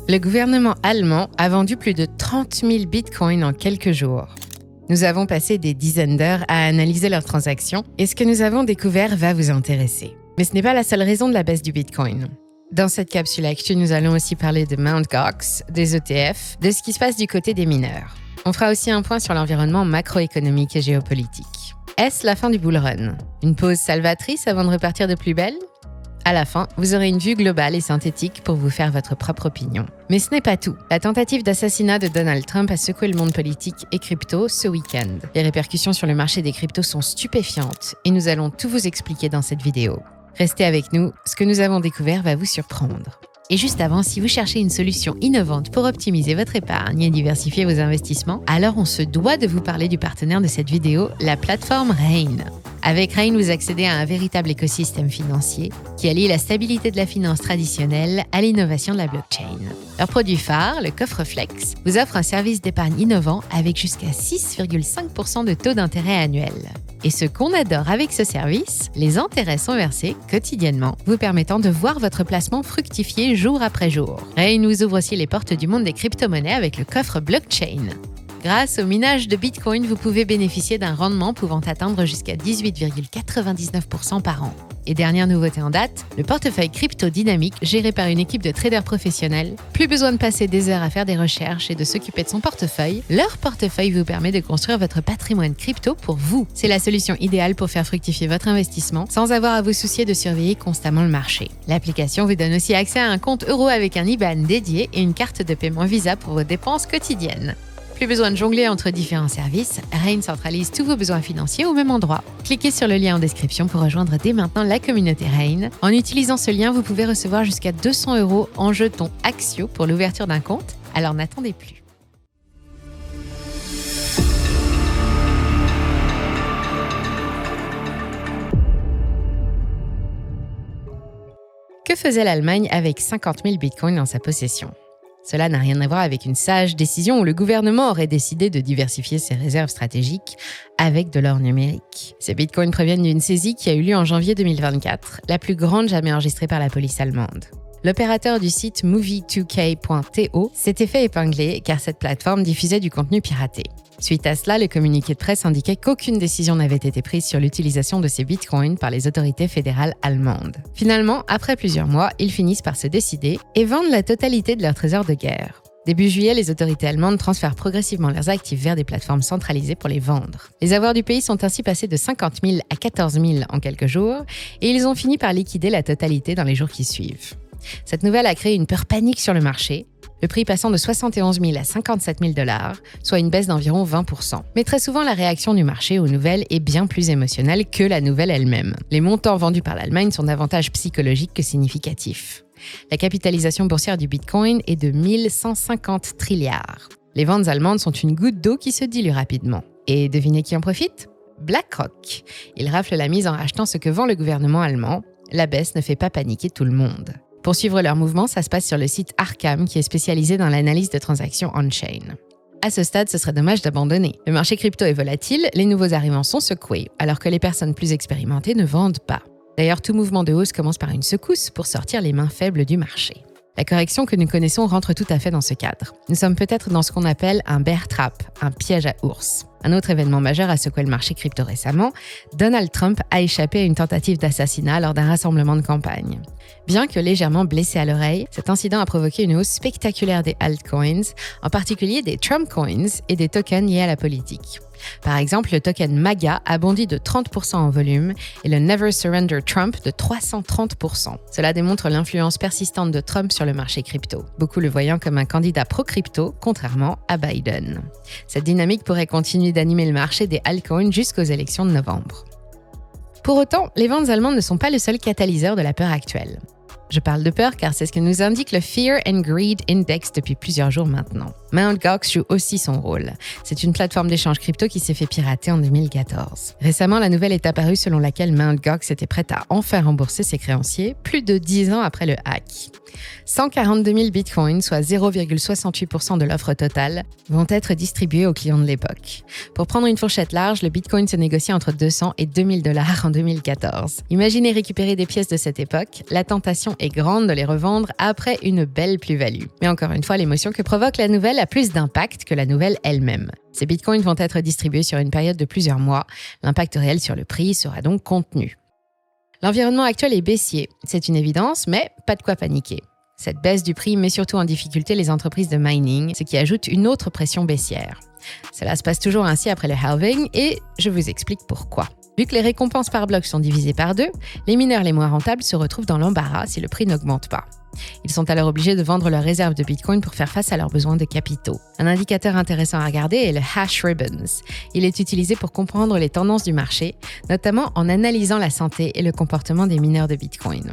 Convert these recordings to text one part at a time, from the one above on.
Le gouvernement allemand a vendu plus de 30 000 bitcoins en quelques jours. Nous avons passé des dizaines d'heures à analyser leurs transactions et ce que nous avons découvert va vous intéresser. Mais ce n'est pas la seule raison de la baisse du bitcoin. Dans cette capsule actu, nous allons aussi parler de Mt. Gox, des ETF, de ce qui se passe du côté des mineurs. On fera aussi un point sur l'environnement macroéconomique et géopolitique. Est-ce la fin du bull run? Une pause salvatrice avant de repartir de plus belle? À la fin, vous aurez une vue globale et synthétique pour vous faire votre propre opinion. Mais ce n'est pas tout. La tentative d'assassinat de Donald Trump a secoué le monde politique et crypto ce week-end. Les répercussions sur le marché des cryptos sont stupéfiantes et nous allons tout vous expliquer dans cette vidéo. Restez avec nous, ce que nous avons découvert va vous surprendre. Et juste avant, si vous cherchez une solution innovante pour optimiser votre épargne et diversifier vos investissements, alors on se doit de vous parler du partenaire de cette vidéo, la plateforme Rain. Avec Rain, vous accédez à un véritable écosystème financier qui allie la stabilité de la finance traditionnelle à l'innovation de la blockchain. Leur produit phare, le coffre Flex, vous offre un service d'épargne innovant avec jusqu'à 6,5% de taux d'intérêt annuel. Et ce qu'on adore avec ce service, les intérêts sont versés quotidiennement, vous permettant de voir votre placement fructifier jour après jour. Rain nous ouvre aussi les portes du monde des crypto-monnaies avec le coffre blockchain. Grâce au minage de Bitcoin, vous pouvez bénéficier d'un rendement pouvant atteindre jusqu'à 18,99% par an. Et dernière nouveauté en date, le portefeuille crypto dynamique géré par une équipe de traders professionnels. Plus besoin de passer des heures à faire des recherches et de s'occuper de son portefeuille. Leur portefeuille vous permet de construire votre patrimoine crypto pour vous. C'est la solution idéale pour faire fructifier votre investissement sans avoir à vous soucier de surveiller constamment le marché. L'application vous donne aussi accès à un compte euro avec un IBAN dédié et une carte de paiement Visa pour vos dépenses quotidiennes. Plus besoin de jongler entre différents services, Rain centralise tous vos besoins financiers au même endroit. Cliquez sur le lien en description pour rejoindre dès maintenant la communauté Rain. En utilisant ce lien, vous pouvez recevoir jusqu'à 200 € en jetons Axio pour l'ouverture d'un compte, alors n'attendez plus. Que faisait l'Allemagne avec 50 000 bitcoins dans sa possession? Cela n'a rien à voir avec une sage décision où le gouvernement aurait décidé de diversifier ses réserves stratégiques avec de l'or numérique. Ces bitcoins proviennent d'une saisie qui a eu lieu en janvier 2024, la plus grande jamais enregistrée par la police allemande. L'opérateur du site movie2k.to s'était fait épingler car cette plateforme diffusait du contenu piraté. Suite à cela, le communiqué de presse indiquait qu'aucune décision n'avait été prise sur l'utilisation de ces bitcoins par les autorités fédérales allemandes. Finalement, après plusieurs mois, ils finissent par se décider et vendent la totalité de leur trésor de guerre. Début juillet, les autorités allemandes transfèrent progressivement leurs actifs vers des plateformes centralisées pour les vendre. Les avoirs du pays sont ainsi passés de 50 000 à 14 000 en quelques jours et ils ont fini par liquider la totalité dans les jours qui suivent. Cette nouvelle a créé une peur panique sur le marché, le prix passant de 71 000 à 57 000 $, soit une baisse d'environ 20%. Mais très souvent, la réaction du marché aux nouvelles est bien plus émotionnelle que la nouvelle elle-même. Les montants vendus par l'Allemagne sont davantage psychologiques que significatifs. La capitalisation boursière du Bitcoin est de 1150 trilliards. Les ventes allemandes sont une goutte d'eau qui se dilue rapidement. Et devinez qui en profite? BlackRock. Ils raflent la mise en rachetant ce que vend le gouvernement allemand. La baisse ne fait pas paniquer tout le monde. Pour suivre leur mouvement, ça se passe sur le site Arkham qui est spécialisé dans l'analyse de transactions on-chain. À ce stade, ce serait dommage d'abandonner. Le marché crypto est volatile, les nouveaux arrivants sont secoués, alors que les personnes plus expérimentées ne vendent pas. D'ailleurs, tout mouvement de hausse commence par une secousse pour sortir les mains faibles du marché. La correction que nous connaissons rentre tout à fait dans ce cadre. Nous sommes peut-être dans ce qu'on appelle un bear trap, un piège à ours. Un autre événement majeur a secoué le marché crypto récemment, Donald Trump a échappé à une tentative d'assassinat lors d'un rassemblement de campagne. Bien que légèrement blessé à l'oreille, cet incident a provoqué une hausse spectaculaire des altcoins, en particulier des Trump coins et des tokens liés à la politique. Par exemple, le token MAGA a bondi de 30% en volume et le Never Surrender Trump de 330%. Cela démontre l'influence persistante de Trump sur le marché crypto, beaucoup le voyant comme un candidat pro-crypto, contrairement à Biden. Cette dynamique pourrait continuer d'animer le marché des altcoins jusqu'aux élections de novembre. Pour autant, les ventes allemandes ne sont pas le seul catalyseur de la peur actuelle. Je parle de peur car c'est ce que nous indique le Fear and Greed Index depuis plusieurs jours maintenant. Mt. Gox joue aussi son rôle. C'est une plateforme d'échange crypto qui s'est fait pirater en 2014. Récemment, la nouvelle est apparue selon laquelle Mt. Gox était prête à enfin rembourser ses créanciers, plus de 10 ans après le hack. 142 000 bitcoins, soit 0,68% de l'offre totale, vont être distribués aux clients de l'époque. Pour prendre une fourchette large, le bitcoin se négocie entre 200 et 2000 $ en 2014. Imaginez récupérer des pièces de cette époque, la tentation est grande de les revendre après une belle plus-value. Mais encore une fois, l'émotion que provoque la nouvelle a plus d'impact que la nouvelle elle-même. Ces bitcoins vont être distribués sur une période de plusieurs mois. L'impact réel sur le prix sera donc contenu. L'environnement actuel est baissier, c'est une évidence, mais pas de quoi paniquer. Cette baisse du prix met surtout en difficulté les entreprises de mining, ce qui ajoute une autre pression baissière. Cela se passe toujours ainsi après le halving et je vous explique pourquoi. Vu que les récompenses par bloc sont divisées par 2, les mineurs les moins rentables se retrouvent dans l'embarras si le prix n'augmente pas. Ils sont alors obligés de vendre leurs réserves de Bitcoin pour faire face à leurs besoins de capitaux. Un indicateur intéressant à regarder est le Hash Ribbons. Il est utilisé pour comprendre les tendances du marché, notamment en analysant la santé et le comportement des mineurs de Bitcoin.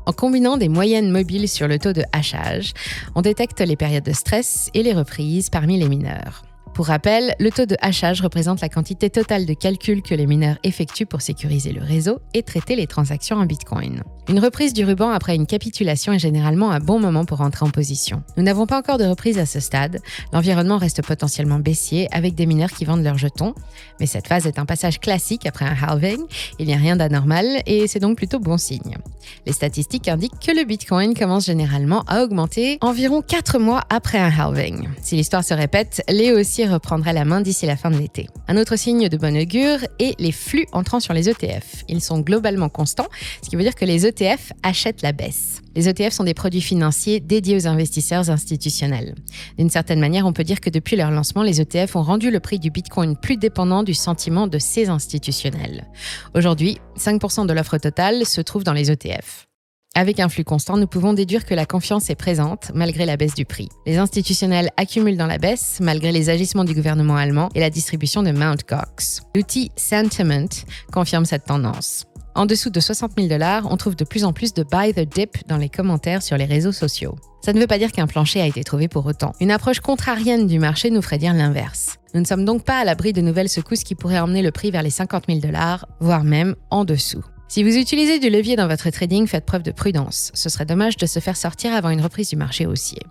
En combinant des moyennes mobiles sur le taux de hachage, on détecte les périodes de stress et les reprises parmi les mineurs. Pour rappel, le taux de hachage représente la quantité totale de calculs que les mineurs effectuent pour sécuriser le réseau et traiter les transactions en Bitcoin. Une reprise du ruban après une capitulation est généralement un bon moment pour entrer en position. Nous n'avons pas encore de reprise à ce stade, l'environnement reste potentiellement baissier avec des mineurs qui vendent leurs jetons, mais cette phase est un passage classique après un halving, il n'y a rien d'anormal et c'est donc plutôt bon signe. Les statistiques indiquent que le Bitcoin commence généralement à augmenter environ 4 mois après un halving. Si l'histoire se répète, les haussiers reprendraient la main d'ici la fin de l'été. Un autre signe de bon augure est les flux entrant sur les ETF. Ils sont globalement constants, ce qui veut dire que les ETF achètent la baisse. Les ETF sont des produits financiers dédiés aux investisseurs institutionnels. D'une certaine manière, on peut dire que depuis leur lancement, les ETF ont rendu le prix du Bitcoin plus dépendant du sentiment de ces institutionnels. Aujourd'hui, 5% de l'offre totale se trouve dans les ETF. Avec un flux constant, nous pouvons déduire que la confiance est présente malgré la baisse du prix. Les institutionnels accumulent dans la baisse malgré les agissements du gouvernement allemand et la distribution de Mt. Gox. L'outil Sentiment confirme cette tendance. En dessous de 60 000 $, on trouve de plus en plus de buy the dip dans les commentaires sur les réseaux sociaux. Ça ne veut pas dire qu'un plancher a été trouvé pour autant. Une approche contrarienne du marché nous ferait dire l'inverse. Nous ne sommes donc pas à l'abri de nouvelles secousses qui pourraient emmener le prix vers les 50 000 $, voire même en dessous. Si vous utilisez du levier dans votre trading, faites preuve de prudence. Ce serait dommage de se faire sortir avant une reprise du marché haussier.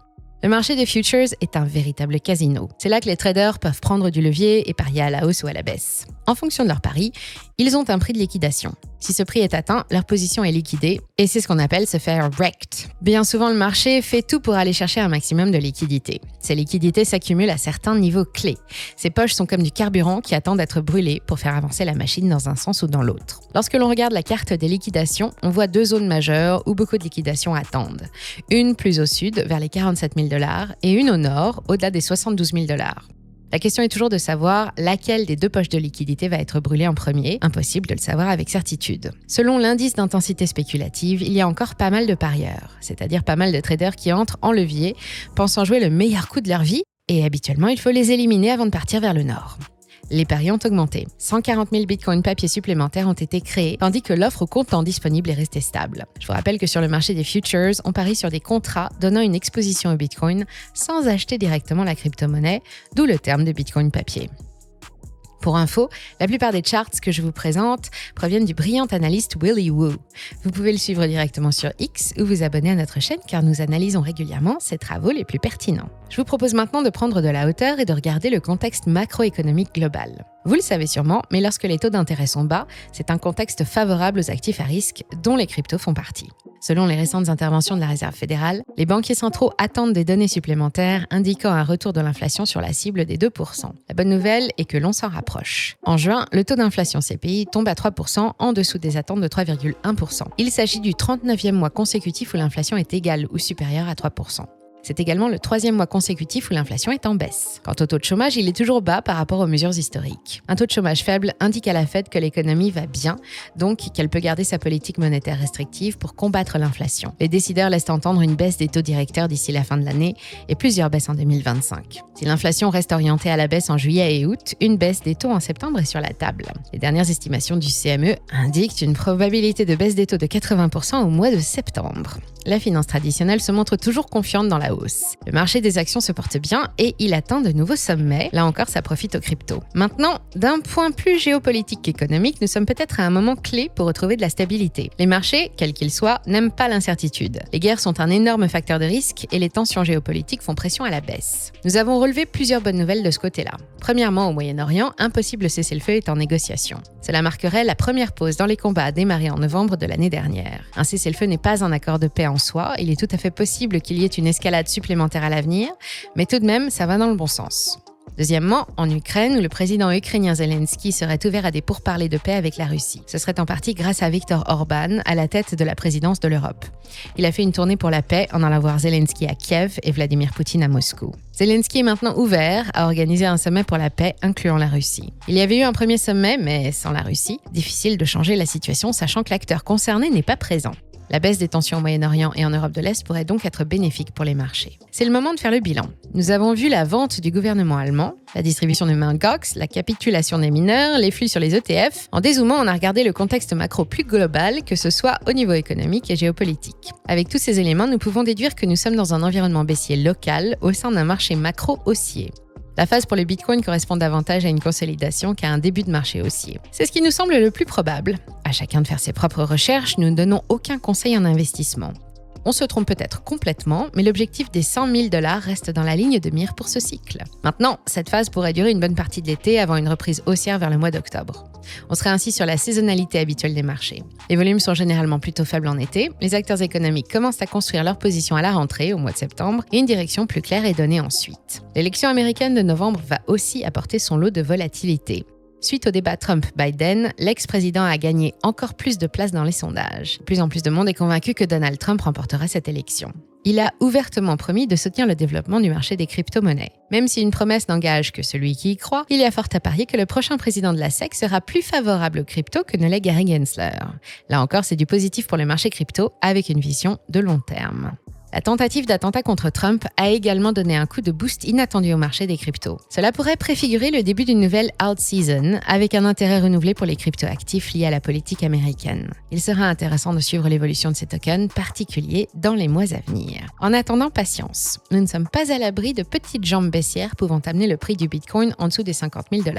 Le marché des futures est un véritable casino. C'est là que les traders peuvent prendre du levier et parier à la hausse ou à la baisse. En fonction de leur pari, ils ont un prix de liquidation. Si ce prix est atteint, leur position est liquidée et c'est ce qu'on appelle se faire wrecked. Bien souvent, le marché fait tout pour aller chercher un maximum de liquidités. Ces liquidités s'accumulent à certains niveaux clés. Ces poches sont comme du carburant qui attend d'être brûlé pour faire avancer la machine dans un sens ou dans l'autre. Lorsque l'on regarde la carte des liquidations, on voit 2 zones majeures où beaucoup de liquidations attendent. Une plus au sud, vers les 47 000 $, et une au nord, au-delà des 72 000 $. La question est toujours de savoir laquelle des 2 poches de liquidité va être brûlée en premier. Impossible de le savoir avec certitude. Selon l'indice d'intensité spéculative, il y a encore pas mal de parieurs, c'est-à-dire pas mal de traders qui entrent en levier, pensant jouer le meilleur coup de leur vie, et habituellement, il faut les éliminer avant de partir vers le nord. Les paris ont augmenté. 140 000 bitcoins papier supplémentaires ont été créés, tandis que l'offre au comptant disponible est restée stable. Je vous rappelle que sur le marché des futures, on parie sur des contrats donnant une exposition au bitcoin sans acheter directement la crypto-monnaie, d'où le terme de bitcoin papier. Pour info, la plupart des charts que je vous présente proviennent du brillant analyste Willy Woo. Vous pouvez le suivre directement sur X ou vous abonner à notre chaîne car nous analysons régulièrement ses travaux les plus pertinents. Je vous propose maintenant de prendre de la hauteur et de regarder le contexte macroéconomique global. Vous le savez sûrement, mais lorsque les taux d'intérêt sont bas, c'est un contexte favorable aux actifs à risque dont les cryptos font partie. Selon les récentes interventions de la Réserve fédérale, les banquiers centraux attendent des données supplémentaires indiquant un retour de l'inflation sur la cible des 2%. La bonne nouvelle est que l'on s'en rapproche. En juin, le taux d'inflation CPI tombe à 3% en dessous des attentes de 3,1%. Il s'agit du 39e mois consécutif où l'inflation est égale ou supérieure à 3%. C'est également le 3e mois consécutif où l'inflation est en baisse. Quant au taux de chômage, il est toujours bas par rapport aux mesures historiques. Un taux de chômage faible indique à la Fed que l'économie va bien, donc qu'elle peut garder sa politique monétaire restrictive pour combattre l'inflation. Les décideurs laissent entendre une baisse des taux directeurs d'ici la fin de l'année et plusieurs baisses en 2025. Si l'inflation reste orientée à la baisse en juillet et août, une baisse des taux en septembre est sur la table. Les dernières estimations du CME indiquent une probabilité de baisse des taux de 80% au mois de septembre. La finance traditionnelle se montre toujours confiante dans la la hausse. Le marché des actions se porte bien et il atteint de nouveaux sommets. Là encore, ça profite aux cryptos. Maintenant, d'un point plus géopolitique qu'économique, nous sommes peut-être à un moment clé pour retrouver de la stabilité. Les marchés, quels qu'ils soient, n'aiment pas l'incertitude. Les guerres sont un énorme facteur de risque et les tensions géopolitiques font pression à la baisse. Nous avons relevé plusieurs bonnes nouvelles de ce côté-là. Premièrement, au Moyen-Orient, un possible cessez-le-feu est en négociation. Cela marquerait la première pause dans les combats démarrés en novembre de l'année dernière. Un cessez-le-feu n'est pas un accord de paix en soi, il est tout à fait possible qu'il y ait une escalade supplémentaire à l'avenir, mais tout de même, ça va dans le bon sens. Deuxièmement, en Ukraine, où le président ukrainien Zelensky serait ouvert à des pourparlers de paix avec la Russie. Ce serait en partie grâce à Viktor Orban, à la tête de la présidence de l'Europe. Il a fait une tournée pour la paix en allant voir Zelensky à Kiev et Vladimir Poutine à Moscou. Zelensky est maintenant ouvert à organiser un sommet pour la paix, incluant la Russie. Il y avait eu un premier sommet, mais sans la Russie. Difficile de changer la situation, sachant que l'acteur concerné n'est pas présent. La baisse des tensions au Moyen-Orient et en Europe de l'Est pourrait donc être bénéfique pour les marchés. C'est le moment de faire le bilan. Nous avons vu la vente du gouvernement allemand, la distribution de Mt. Gox, la capitulation des mineurs, les flux sur les ETF. En dézoomant, on a regardé le contexte macro plus global, que ce soit au niveau économique et géopolitique. Avec tous ces éléments, nous pouvons déduire que nous sommes dans un environnement baissier local au sein d'un marché macro haussier. La phase pour le Bitcoin correspond davantage à une consolidation qu'à un début de marché haussier. C'est ce qui nous semble le plus probable. À chacun de faire ses propres recherches, nous ne donnons aucun conseil en investissement. On se trompe peut-être complètement, mais l'objectif des 100 000 $ reste dans la ligne de mire pour ce cycle. Maintenant, cette phase pourrait durer une bonne partie de l'été avant une reprise haussière vers le mois d'octobre. On serait ainsi sur la saisonnalité habituelle des marchés. Les volumes sont généralement plutôt faibles en été, les acteurs économiques commencent à construire leur position à la rentrée au mois de septembre et une direction plus claire est donnée ensuite. L'élection américaine de novembre va aussi apporter son lot de volatilité. Suite au débat Trump-Biden, l'ex-président a gagné encore plus de place dans les sondages. De plus en plus de monde est convaincu que Donald Trump remportera cette élection. Il a ouvertement promis de soutenir le développement du marché des crypto-monnaies. Même si une promesse n'engage que celui qui y croit, il y a fort à parier que le prochain président de la SEC sera plus favorable aux cryptos que ne l'est Gary Gensler. Là encore, c'est du positif pour le marché crypto avec une vision de long terme. La tentative d'attentat contre Trump a également donné un coup de boost inattendu au marché des cryptos. Cela pourrait préfigurer le début d'une nouvelle out season avec un intérêt renouvelé pour les crypto-actifs liés à la politique américaine. Il sera intéressant de suivre l'évolution de ces tokens particuliers dans les mois à venir. En attendant, patience. Nous ne sommes pas à l'abri de petites jambes baissières pouvant amener le prix du Bitcoin en dessous des 50 000 $.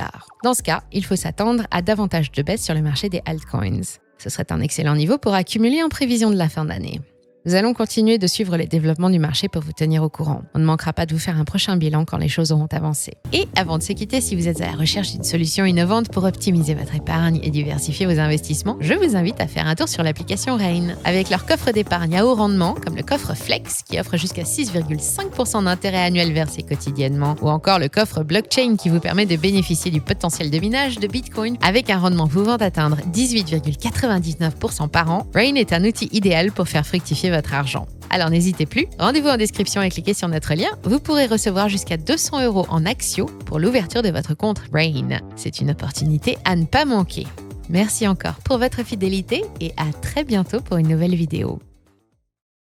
Dans ce cas, il faut s'attendre à davantage de baisse sur le marché des altcoins. Ce serait un excellent niveau pour accumuler en prévision de la fin d'année. Nous allons continuer de suivre les développements du marché pour vous tenir au courant. On ne manquera pas de vous faire un prochain bilan quand les choses auront avancé. Et avant de se quitter, si vous êtes à la recherche d'une solution innovante pour optimiser votre épargne et diversifier vos investissements, je vous invite à faire un tour sur l'application Rain. Avec leur coffre d'épargne à haut rendement, comme le coffre Flex, qui offre jusqu'à 6,5% d'intérêt annuel versé quotidiennement, ou encore le coffre Blockchain qui vous permet de bénéficier du potentiel de minage de Bitcoin avec un rendement pouvant atteindre 18,99% par an, Rain est un outil idéal pour faire fructifier votre argent. Alors n'hésitez plus, rendez-vous en description et cliquez sur notre lien. Vous pourrez recevoir jusqu'à 200 € en Axio pour l'ouverture de votre compte Rain. C'est une opportunité à ne pas manquer. Merci encore pour votre fidélité et à très bientôt pour une nouvelle vidéo.